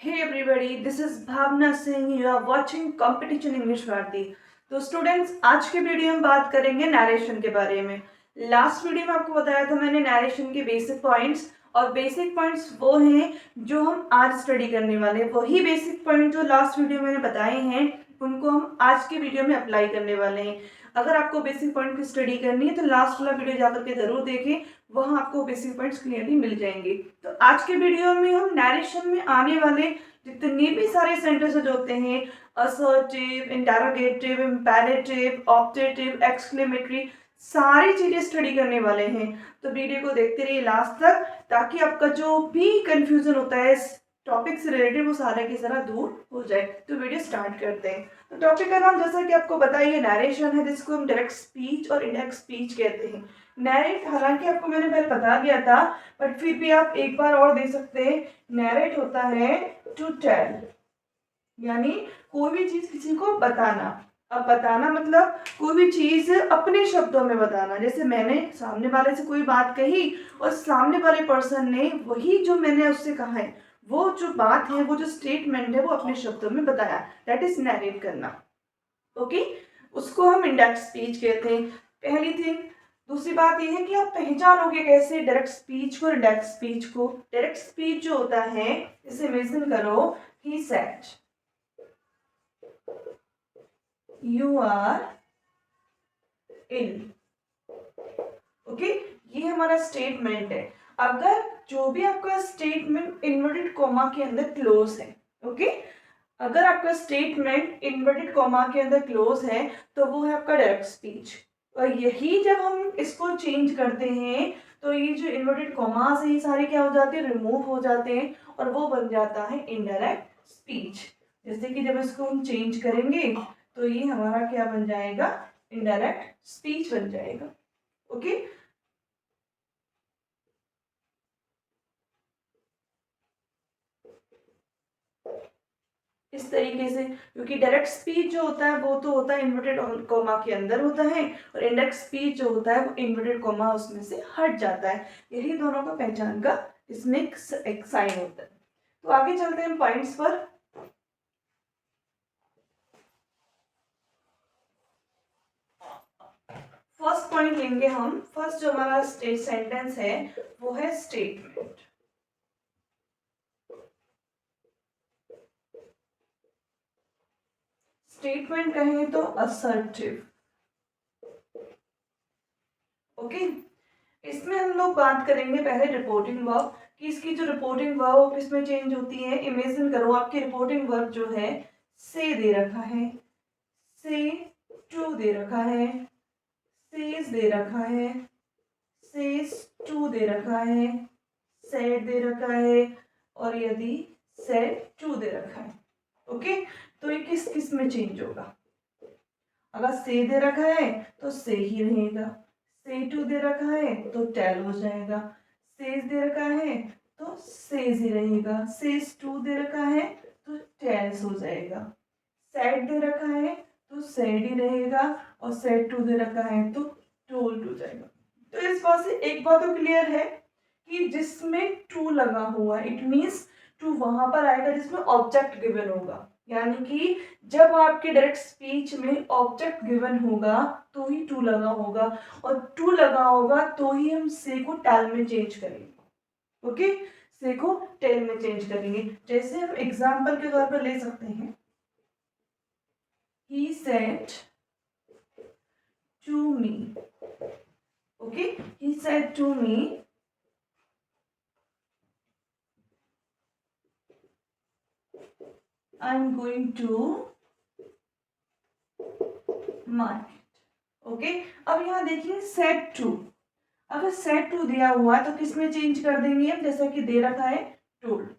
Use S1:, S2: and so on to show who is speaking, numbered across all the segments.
S1: Hey everybody, this is Bhavna Singh. You are watching Competition English Bharti. तो students, आज के video में बात करेंगे नरेशन के बारे में। लास्ट वीडियो में आपको बताया था मैंने नरेशन के बेसिक पॉइंट्स, और बेसिक पॉइंट्स वो हैं जो हम आज स्टडी करने वाले हैं। वही बेसिक पॉइंट जो लास्ट वीडियो में मैंने बताए हैं उनको हम आज के वीडियो में अप्लाई करने वाले हैं। अगर आपको बेसिक पॉइंट की स्टडी करनी है तो लास्ट वाला वीडियो जाकर के जरूर देखें, वहाँ आपको बेसिक पॉइंट्स क्लियरली मिल जाएंगे। तो आज के वीडियो में हम नरेशन में आने वाले जितने भी सारे सेंटेंसेस होते हैं, assertive, interrogative, imperative, optative, exclamatory, सारी चीजें स्टडी करने वाले हैं। तो वीडियो को देखते रहिए लास्ट तक, ताकि आपका जो भी कंफ्यूजन होता है इस टॉपिक से रिलेटेड वो सारा की सारा दूर हो जाए। तो वीडियो स्टार्ट करते हैं। तो टॉपिक का नाम जैसा कि आपको बताइए नरेशन है, जिसको हम डायरेक्ट स्पीच और इनडायरेक्ट स्पीच कहते हैं। नैरेट हालांकि आपको मैंने पहले बता दिया था, बट फिर भी आप एक बार और दे सकते हैं। नैरेट होता है टू टेल, यानी कोई भी चीज किसी को बताना। अब बताना मतलब कोई भी चीज अपने शब्दों में बताना। जैसे मैंने सामने वाले से कोई बात कही और सामने वाले पर्सन ने वही जो मैंने उससे कहा है, वो जो बात है, वो जो स्टेटमेंट है, वो अपने शब्दों में बताया। दैट इज नैरेट करना। ओके, उसको हम इंडेक्स स्पीच कहते हैं। पहली थिंग। दूसरी बात यह है कि आप पहचानोगे कैसे डायरेक्ट स्पीच को, इंडेक्स स्पीच को। डायरेक्ट स्पीच जो होता है, इसे इमेजिन करो, he said, you are ill. Okay, ये हमारा स्टेटमेंट है। अगर जो भी आपका स्टेटमेंट इन्वर्टेड कॉमा के अंदर क्लोज है, ओके, अगर आपका स्टेटमेंट इन्वर्टेड कॉमा के अंदर क्लोज है तो वो है आपका डायरेक्ट स्पीच। और यही जब हम इसको चेंज करते हैं तो ये जो इन्वर्टेड कॉमास है ये सारे क्या हो जाते हैं, रिमूव हो जाते हैं, और वो बन जाता है इनडायरेक्ट स्पीच। जैसे कि जब इसको हम चेंज करेंगे तो ये हमारा क्या बन जाएगा, इनडायरेक्ट स्पीच बन जाएगा। ओके, इस तरीके से। क्योंकि डायरेक्ट स्पीच जो होता है वो तो होता है इन्वर्टेड कॉमा के अंदर होता है, और इंडेक्ट स्पीच जो होता है वो इन्वर्टेड कॉमा उसमें से हट जाता है। यही दोनों का पहचान का इसमें एक साइन होता है। तो आगे चलते हैं पॉइंट्स पर। फर्स्ट पॉइंट लेंगे हम। फर्स्ट जो हमारा सेंटेंस है वो है स्टेटमेंट। स्टेटमेंट कहें तो असर्टिव। ओके, इसमें हम लोग बात करेंगे पहले रिपोर्टिंग वर्ब कि इसकी जो रिपोर्टिंग वर्ब किसमें चेंज होती है। इमेजिन करो आपकी रिपोर्टिंग वर्ब जो है से दे रखा है, से टू दे रखा है, सेज दे रखा है, सेज टू दे रखा है, सेड दे रखा है, और यदि सेड टू दे रखा है। ओके, तो ये किस किस में चेंज होगा। अगर से दे रखा है तो से ही रहेगा, से टू दे रखा है तो टेल हो जाएगा, सेज दे रखा है तो सेज ही रहेगा, सेज टू दे रखा है तो टेल्स हो जाएगा, सेड दे रखा है तो सेड ही रहेगा, और सेड टू दे रखा है तो टोल्ड हो जाएगा। तो इस बात से एक बात तो क्लियर है कि जिसमें टू लगा हुआ, इट मीन्स टू वहां पर आएगा जिसमें ऑब्जेक्ट गिवन होगा। यानी कि जब आपके डायरेक्ट स्पीच में ऑब्जेक्ट गिवन होगा तो ही टू लगा होगा, और टू लगा होगा तो ही हम से को टेल में चेंज करेंगे। ओके, से को टेल में चेंज करेंगे। जैसे हम एग्जाम्पल के तौर पर ले सकते हैं, he said to me। okay, he said to me, I'm going to market। Okay, अब यहाँ देखिए सेट टू। अगर सेट टू दिया हुआ है तो किस में चेंज कर देंगे हम, जैसा कि दे रखा है टोल्ड।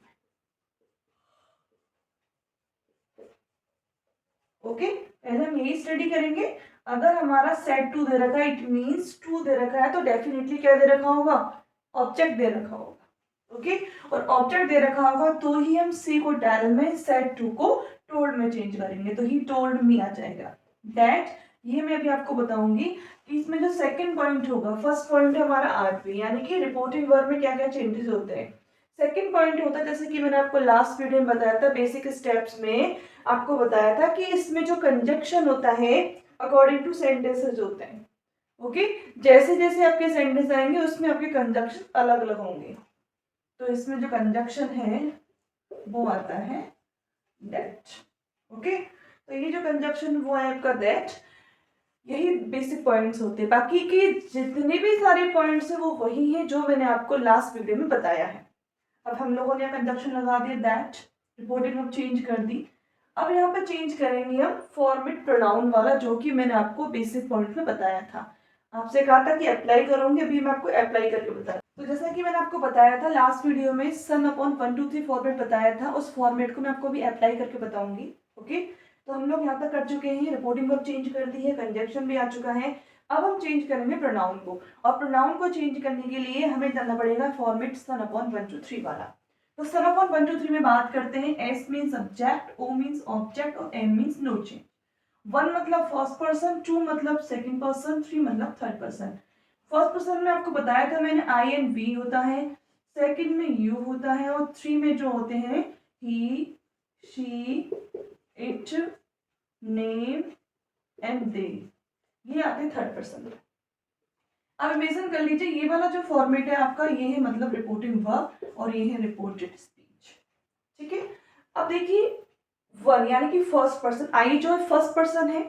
S1: ओके, पहले हम यही स्टडी करेंगे। अगर हमारा सेट टू दे रखा है, इट मीन्स टू दे रखा है, तो डेफिनेटली क्या दे रखा होगा, ऑब्जेक्ट दे रखा होगा। ओके, और ऑब्जेक्ट दे रखा होगा तो ही हम सी को टेल में, सेट टू को टोल्ड में चेंज करेंगे, तो ही टोल्ड मी आ जाएगा। दैट, ये मैं अभी आपको बताऊंगी कि इसमें जो सेकंड पॉइंट होगा, फर्स्ट पॉइंट है हमारा आर पे, यानी कि रिपोर्टिंग वर्ब में क्या क्या चेंजेस होते हैं। सेकंड पॉइंट होता है, जैसे कि मैंने आपको लास्ट वीडियो में बताया था, बेसिक स्टेप्स में आपको बताया था कि इसमें जो कंजक्शन होता है अकॉर्डिंग टू सेंटेंसेस होते हैं। ओके, जैसे जैसे आपके सेंटेंस आएंगे उसमें आपके कंजक्शन अलग अलग होंगे। तो इसमें जो कंजक्शन है वो आता है दैट। ओके, तो ये जो कंजक्शन वो है आपका दैट। यही बेसिक पॉइंट्स होते हैं, बाकी के जितने भी सारे पॉइंट्स हैं वो वही हैं जो मैंने आपको लास्ट वीडियो में बताया है। अब हम लोगों ने कंजक्शन लगा दिया दैट, रिपोर्टिंग अब चेंज कर दी। अब यहाँ पर चेंज करेंगे हम फॉर्मेट प्रोनाउन वाला, जो कि मैंने आपको बेसिक पॉइंट में बताया था। आपसे कहा था कि अप्लाई करूंगी, अभी मैं आपको अप्लाई करके बताया। तो जैसा कि मैंने आपको बताया था लास्ट वीडियो में, सन अपॉन 1 2 3 फॉर्मेट बताया था, उस फॉर्मेट को मैं आपको भी अप्लाई करके बताऊंगी। ओके, तो हम लोग यहाँ तक कर चुके हैं, रिपोर्टिंग को चेंज कर दी है, कंजक्शन भी आ चुका है। अब हम चेंज करेंगे प्रोनाउन को, और प्रोनाउन को चेंज करने के लिए हमें जानना पड़ेगा फॉर्मेट सन अपॉन 1 2 3 वाला। तो सन अपॉन 1 2 3 में बात करते हैं, S means subject, O means object और एम मीन्स नो चेंज। 1 मतलब फर्स्ट पर्सन, 2 मतलब सेकंड पर्सन, 3 मतलब थर्ड पर्सन। फर्स्ट पर्सन में आपको बताया था मैंने आई एंड वी होता है, सेकंड में यू होता है, और 3 में जो होते हैं he, she, it, name and they, ये आते हैं थर्ड पर्सन में। अब इमेजिन कर लीजिए ये वाला जो फॉर्मेट है आपका, ये है मतलब रिपोर्टिंग वर्ब और ये है रिपोर्टेड स्पीच। ठीक है, अब देखिए 1 यानी कि फर्स्ट पर्सन, आई जो है फर्स्ट पर्सन है,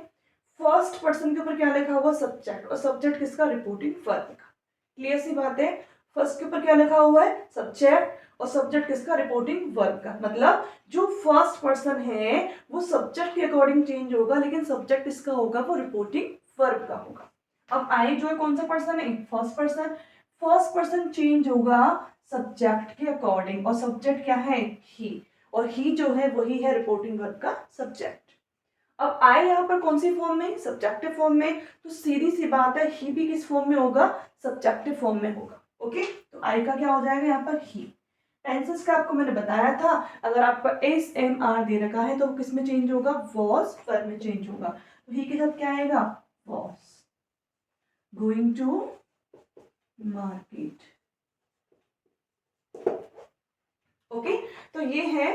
S1: फर्स्ट पर्सन के ऊपर क्या लिखा हुआ सब्जेक्ट, और सब्जेक्ट किसका, रिपोर्टिंग वर्ब का। क्लियर सी बात है, फर्स्ट के ऊपर क्या लिखा हुआ है सब्जेक्ट, और सब्जेक्ट किसका, रिपोर्टिंग वर्ब का। मतलब जो फर्स्ट पर्सन है वो सब्जेक्ट के अकॉर्डिंग चेंज होगा, लेकिन सब्जेक्ट किसका होगा, वो रिपोर्टिंग वर्ब का होगा। अब आई जो है कौन सा पर्सन है, first person, first person change होगा सब्जेक्ट के अकॉर्डिंग, और सब्जेक्ट क्या है, ही, और ही जो है वही है रिपोर्टिंग वर्ब का सब्जेक्ट। अब आई यहाँ पर कौन सी फॉर्म में, सब्जेक्टिव फॉर्म में, तो सीधी सी बात है ही भी किस फॉर्म में होगा, सब्जेक्टिव फॉर्म में होगा। ओके, तो आई का क्या हो जाएगा यहाँ पर ही। टेंसेस का आपको मैंने बताया था, अगर आपका एस एम आर दे रखा है तो वो किस में चेंज होगा, वॉज वर्ब में चेंज होगा। तो ही के साथ क्या आएगा, was going to market. Okay, तो ये है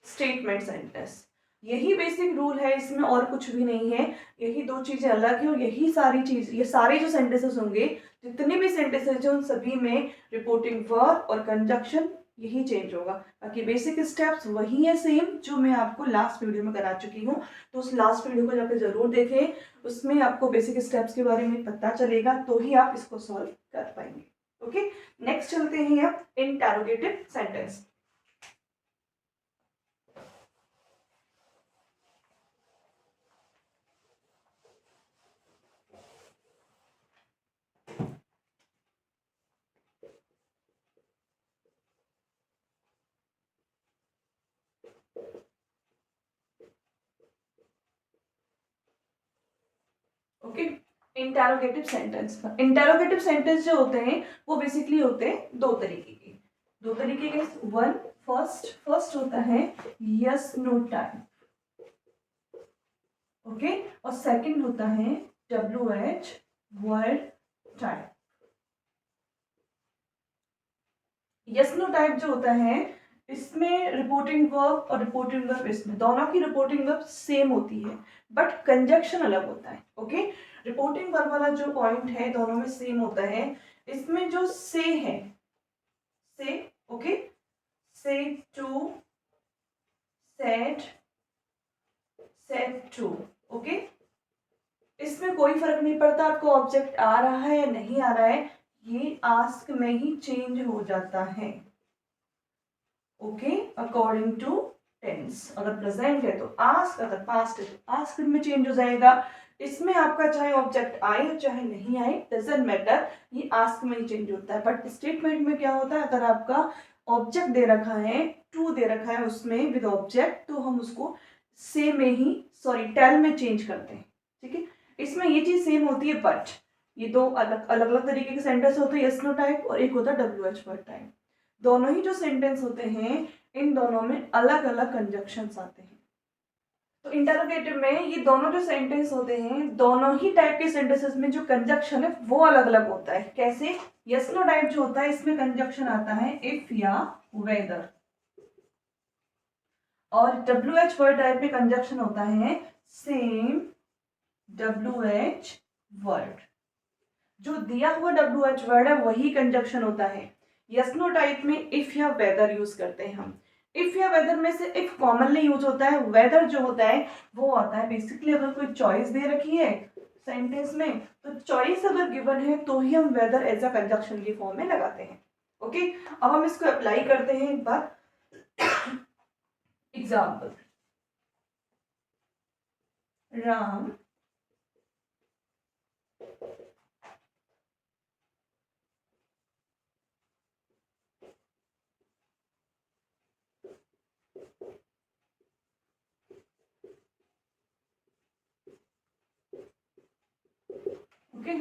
S1: स्टेटमेंट सेंटेंस, यही बेसिक रूल है, इसमें और कुछ भी नहीं है। यही दो चीजें अलग है, और यही सारी चीज, ये सारे जो सेंटेंसेस होंगे, जितने भी सेंटेंसेस हैं उन सभी में रिपोर्टिंग वर्ब और कंजक्शन यही चेंज होगा। बाकी बेसिक स्टेप्स वही है सेम, जो मैं आपको लास्ट वीडियो में करा चुकी हूँ। तो उस लास्ट वीडियो को जाकर जरूर देखें, उसमें आपको बेसिक स्टेप्स के बारे में पता चलेगा, तो ही आप इसको सॉल्व कर पाएंगे। ओके, नेक्स्ट चलते हैं अब interrogative sentence. Okay, interrogative sentence. Interrogative sentence जो होते हैं वो बेसिकली होते हैं दो तरीके के, वन, फर्स्ट होता है यस नो टाइप। ओके, और सेकंड होता है WH word type. Yes no type जो होता है इसमें रिपोर्टिंग वर्ब और रिपोर्टिंग वर्ब, इसमें दोनों की रिपोर्टिंग वर्ब सेम होती है, बट कंजक्शन अलग होता है। ओके, रिपोर्टिंग वर्ब वाला जो पॉइंट है दोनों में सेम होता है, इसमें जो से है, say, okay, say to, said, said to. Okay, इसमें कोई फर्क नहीं पड़ता आपको ऑब्जेक्ट आ रहा है या नहीं आ रहा है, ये आस्क में ही चेंज हो जाता है। ओके, अकॉर्डिंग टू टेंस, अगर प्रेजेंट है तो आस्क, अगर पास्ट है तो आस्क में चेंज हो जाएगा। इसमें आपका चाहे ऑब्जेक्ट आए और चाहे नहीं आए, डजंट मैटर, ये आस्क में ही चेंज होता है। बट स्टेटमेंट में क्या होता है, अगर आपका ऑब्जेक्ट दे रखा है, टू दे रखा है उसमें विद ऑब्जेक्ट, तो हम उसको से में ही, सॉरी टेल में चेंज करते हैं। ठीक है, इसमें ये चीज सेम होती है, बट ये दो अलग अलग तरीके के सेंटेंस होते हैं, यस नो टाइप और एक होता है WH वर्ड टाइप। दोनों ही जो सेंटेंस होते हैं इन दोनों में अलग अलग कंजक्शंस आते हैं। तो इंटरोगेटिव में ये दोनों जो सेंटेंस होते हैं, दोनों ही टाइप के सेंटेंसेस में जो कंजक्शन है वो अलग अलग होता है। कैसे, यस नो टाइप जो होता है इसमें कंजक्शन आता है इफ या वेदर। और WH वर्ड टाइप में कंजक्शन होता है सेम WH वर्ड। जो दिया हुआ WH वर्ड है वही कंजक्शन होता है। यस नो टाइप में इफ या वेदर यूज करते हैं हम। इफ या वेदर में से इफ कॉमनली यूज होता है, वेदर जो होता है वो आता है बेसिकली अगर कोई चॉइस दे रखी है सेंटेंस में, तो चॉइस अगर गिवन है तो ही हम वेदर एज अ कंजक्शन की फॉर्म में लगाते हैं। ओके, अब हम इसको अप्लाई करते हैं एक बार। Example, Ram okay,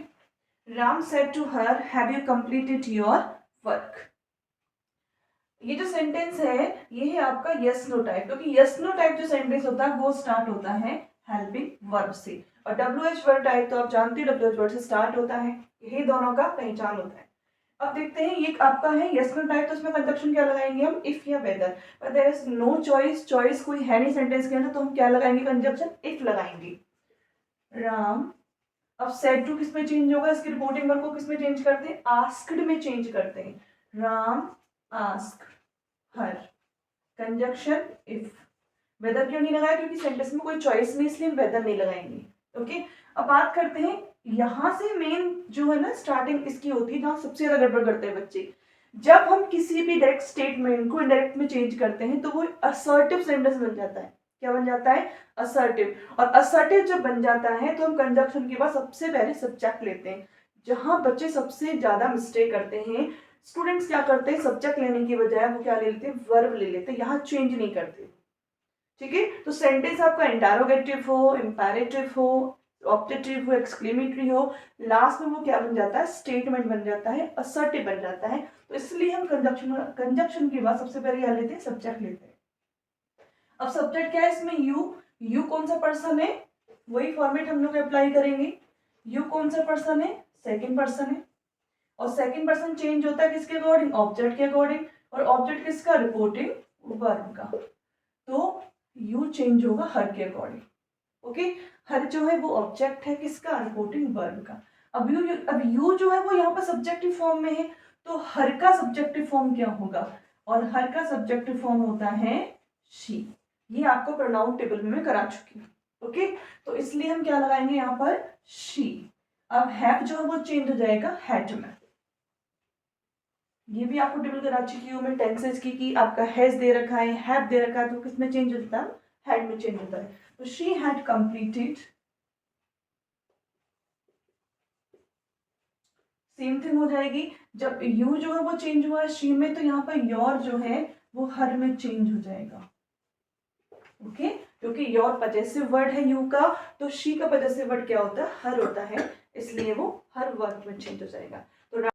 S1: Ram said to her have you completed your work. ये जो सेंटेंस है ये है आपका यस नो टाइप, क्योंकि यस नो टाइप जो सेंटेंस होता है वो स्टार्ट होता है हेल्पिंग वर्ब से, और WH वर्ड टाइप तो आप जानते हो WH वर्ड से स्टार्ट होता है। यही दोनों का पहचान होता है। अब देखते हैं ये आपका है यस नो टाइप, तो उसमें कंजक्शन क्या लगाएंगे हम, इफ या वेदर। पर there is no choice, choice कोई है नहीं सेंटेंस के अंदर, तो हम क्या लगाएंगे, कंजक्शन इफ लगाएंगे। राम, अब सेड टू किस में चेंज होगा, इसकी रिपोर्टिंग वर्ब को किस में चेंज करते हैं, आस्क्ड में चेंज करते हैं। Ram asked her, conjunction if. Whether क्यों नहीं लगाया, क्योंकि सेंटेंस में कोई चॉइस नहीं, इसलिए वेदर नहीं लगाएंगे। ओके, अब बात करते हैं यहां से मेन जो है ना स्टार्टिंग इसकी होती है, जहां सबसे ज्यादा गड़बड़ करते हैं बच्चे। जब हम किसी भी डायरेक्ट स्टेटमेंट को इनडायरेक्ट में चेंज करते हैं तो वो असर्टिव सेंटेंस बन जाता है। क्या बन जाता है, असर्टिव। और असर्टिव जब बन जाता है तो हम कंजक्शन के बाद सबसे पहले सब्जेक्ट लेते हैं। जहां बच्चे सबसे ज्यादा मिस्टेक करते हैं, स्टूडेंट्स क्या करते हैं, सब्जेक्ट लेने की बजाय वो क्या ले लेते हैं, वर्ब ले लेते हैं, यहाँ चेंज नहीं करते। ठीक है, तो सेंटेंस आपका इंटरोगेटिव हो, इंपैरेटिव हो, ऑब्जेक्टिव हो, एक्सक्लेमेटरी हो, लास्ट में वो क्या बन जाता है, स्टेटमेंट बन जाता है, असर्टिव बन जाता है। तो इसलिए हम कंजक्शन के बाद सबसे पहले क्या लेते हैं, सब्जेक्ट लेते हैं। अब सब्जेक्ट क्या है इसमें, यू कौन सा पर्सन है, वही फॉर्मेट हम लोग अप्लाई करेंगे। यू कौन सा पर्सन है, सेकेंड पर्सन है, और सेकेंड पर्सन चेंज होता है किसके अकॉर्डिंग, ऑब्जेक्ट के अकॉर्डिंग, और ऑब्जेक्ट किसका, रिपोर्टिंग वर्ब का। तो यू चेंज होगा हर के अकॉर्डिंग। ओके, हर जो है वो ऑब्जेक्ट है किसका, रिपोर्टिंग वर्ब का। अब यू जो है वो यहाँ पर सब्जेक्टिव फॉर्म में है, तो हर का सब्जेक्टिव फॉर्म क्या होगा, और हर का सब्जेक्टिव फॉर्म होता है शी। ये आपको प्रोनाउन टेबल में मैं करा चुकी हूँ। ओके, तो इसलिए हम क्या लगाएंगे यहाँ पर, शी। अब हैव जो है वो चेंज हो जाएगा हैड में। ये भी आपको टेबल करा चुकी हूँ मैं टेंसेस की, कि आपका हैज दे रखा है, हैव दे रखा है, तो किस में चेंज होता है, हैड में चेंज होता है। तो she had completed, same thing हो जाएगी। जब यू जो है वो चेंज हुआ है शी में, तो यहाँ पर योर जो है वो हर में चेंज हो जाएगा। ओके, क्योंकि योर पजेसिव वर्ड है यू का, तो शी का पजेसिव वर्ड क्या होता है, हर होता है, इसलिए वो हर वर्ड में चेंज हो जाएगा। तो